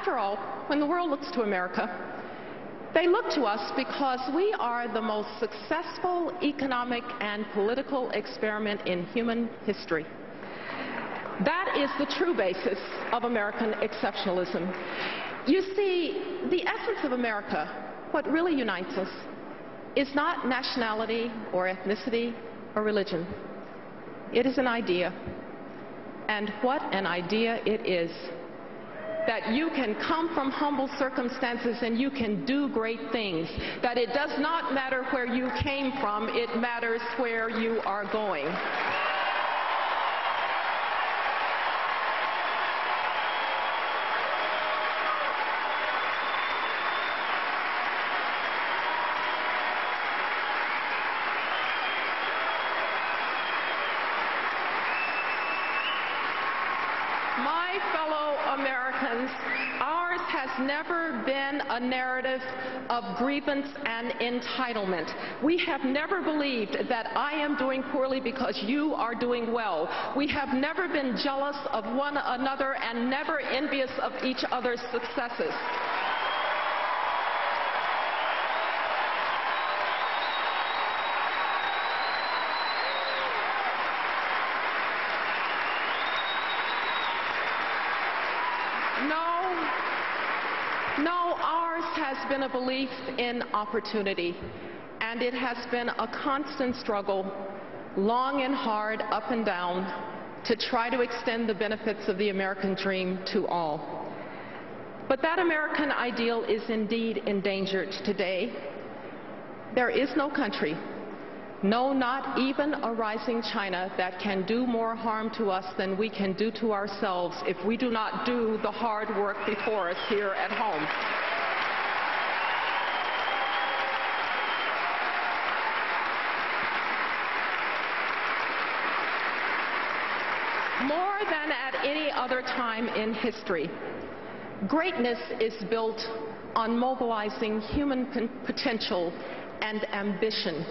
After all, when the world looks to America, they look to us because we are the most successful economic and political experiment in human history. That is the true basis of American exceptionalism. You see, the essence of America, what really unites us, is not nationality or ethnicity or religion. It is an idea. And what an idea it is. That you can come from humble circumstances and you can do great things. That it does not matter where you came from, it matters where you are going. My fellow Americans, ours has never been a narrative of grievance and entitlement. We have never believed that I am doing poorly because you are doing well. We have never been jealous of one another and never envious of each other's successes. No, ours has been a belief in opportunity, and it has been a constant struggle, long and hard, up and down, to try to extend the benefits of the American dream to all. But that American ideal is indeed endangered today. There is no country, no, not even a rising China, that can do more harm to us than we can do to ourselves if we do not do the hard work before us here at home. More than at any other time in history, greatness is built on mobilizing human potential and ambition.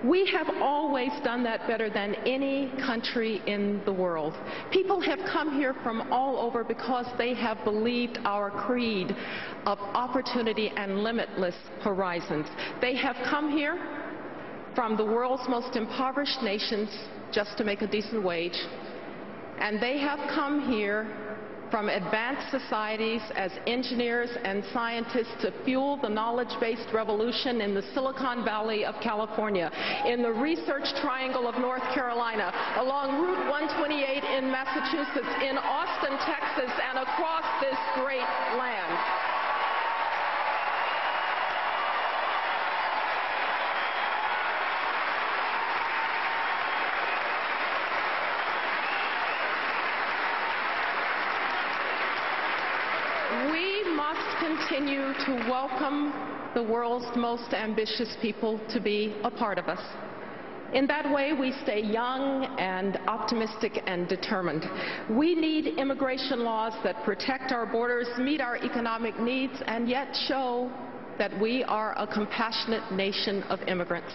We have always done that better than any country in the world. People have come here from all over because they have believed our creed of opportunity and limitless horizons. They have come here from the world's most impoverished nations just to make a decent wage. And they have come here from advanced societies as engineers and scientists to fuel the knowledge-based revolution in the Silicon Valley of California, in the Research Triangle of North Carolina, along Route 128 in Massachusetts, in Austin, Texas, and across this great land. We must continue to welcome the world's most ambitious people to be a part of us. In that way, we stay young and optimistic and determined. We need immigration laws that protect our borders, meet our economic needs, and yet show that we are a compassionate nation of immigrants.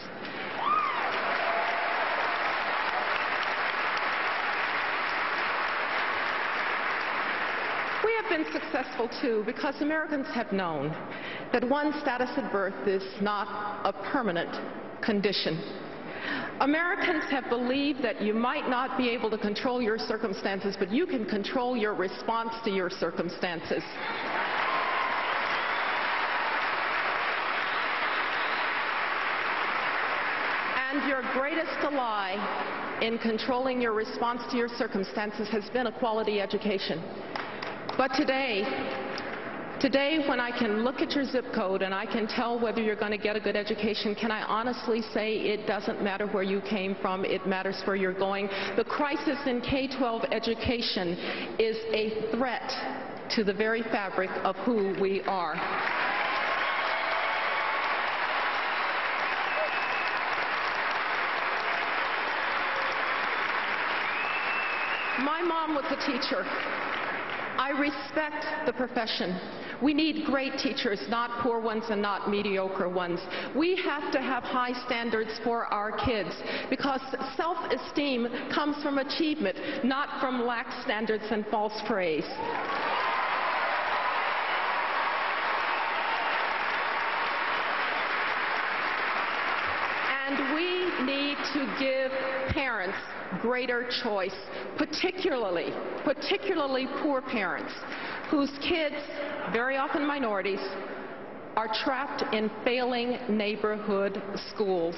We have been successful, too, because Americans have known that one's status at birth is not a permanent condition. Americans have believed that you might not be able to control your circumstances, but you can control your response to your circumstances. And your greatest ally in controlling your response to your circumstances has been a quality education. But today, when I can look at your zip code and I can tell whether you're going to get a good education, can I honestly say it doesn't matter where you came from, it matters where you're going. The crisis in K-12 education is a threat to the very fabric of who we are. My mom was a teacher. I respect the profession. We need great teachers, not poor ones and not mediocre ones. We have to have high standards for our kids because self-esteem comes from achievement, not from lax standards and false praise. And we need to give parents greater choice, particularly poor parents whose kids, very often minorities, are trapped in failing neighborhood schools.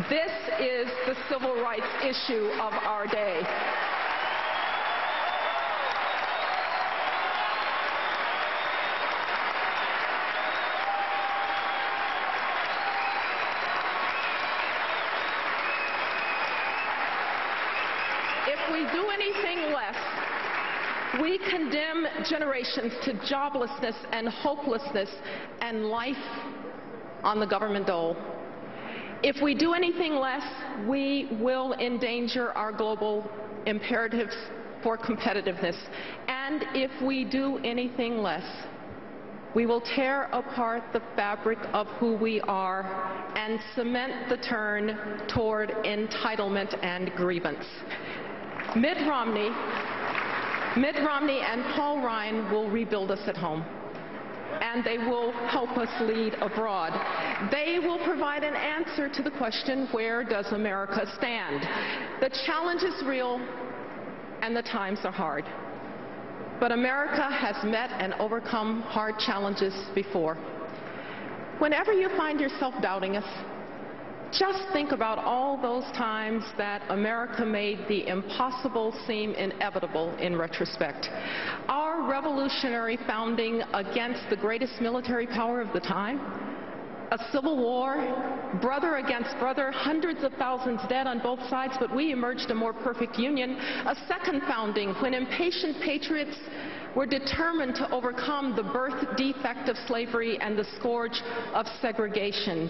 This is the civil rights issue of our day. If we do anything less, we condemn generations to joblessness and hopelessness and life on the government dole. If we do anything less, we will endanger our global imperatives for competitiveness. And if we do anything less, we will tear apart the fabric of who we are and cement the turn toward entitlement and grievance. Mitt Romney and Paul Ryan will rebuild us at home, and they will help us lead abroad. They will provide an answer to the question, where does America stand? The challenge is real, and the times are hard. But America has met and overcome hard challenges before. Whenever you find yourself doubting us, just think about all those times that America made the impossible seem inevitable in retrospect. Our revolutionary founding against the greatest military power of the time, a civil war, brother against brother, hundreds of thousands dead on both sides, but we emerged a more perfect union. A second founding when impatient patriots were determined to overcome the birth defect of slavery and the scourge of segregation.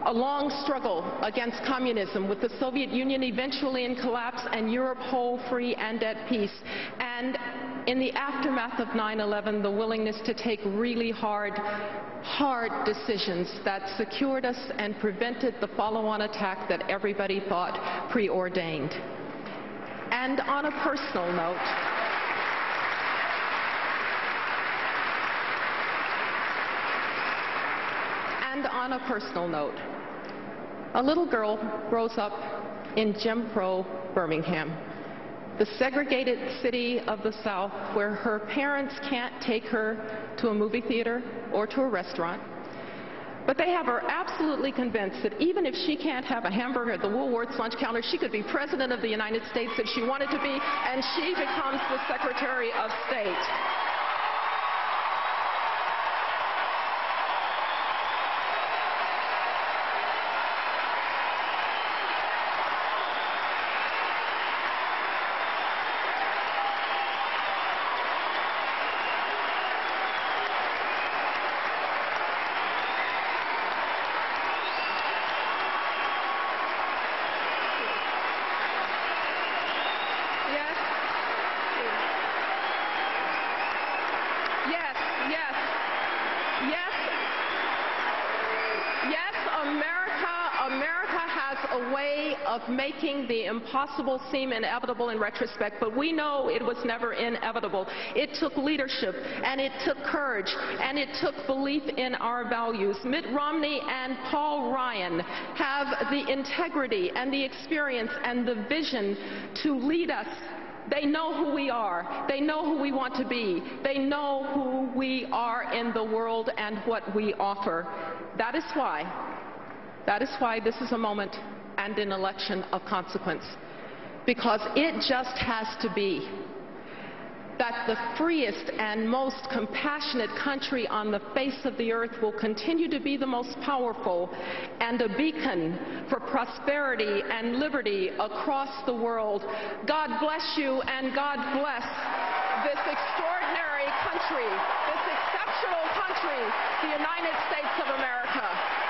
A long struggle against communism, with the Soviet Union eventually in collapse and Europe whole, free, and at peace. And in the aftermath of 9/11, the willingness to take really hard decisions that secured us and prevented the follow-on attack that everybody thought preordained. And on a personal note, a little girl grows up in Jim Crow Birmingham, the segregated city of the South, where her parents can't take her to a movie theater or to a restaurant. But they have her absolutely convinced that even if she can't have a hamburger at the Woolworth's lunch counter, she could be President of the United States if she wanted to be, and she becomes the Secretary of State. America has a way of making the impossible seem inevitable in retrospect, but we know it was never inevitable. It took leadership, and it took courage, and it took belief in our values. Mitt Romney and Paul Ryan have the integrity and the experience and the vision to lead us. They know who we are. They know who we want to be. They know who we are in the world and what we offer. That is why this is a moment and an election of consequence. Because it just has to be that the freest and most compassionate country on the face of the earth will continue to be the most powerful and a beacon for prosperity and liberty across the world. God bless you, and God bless this extraordinary country, this exceptional country, the United States of America.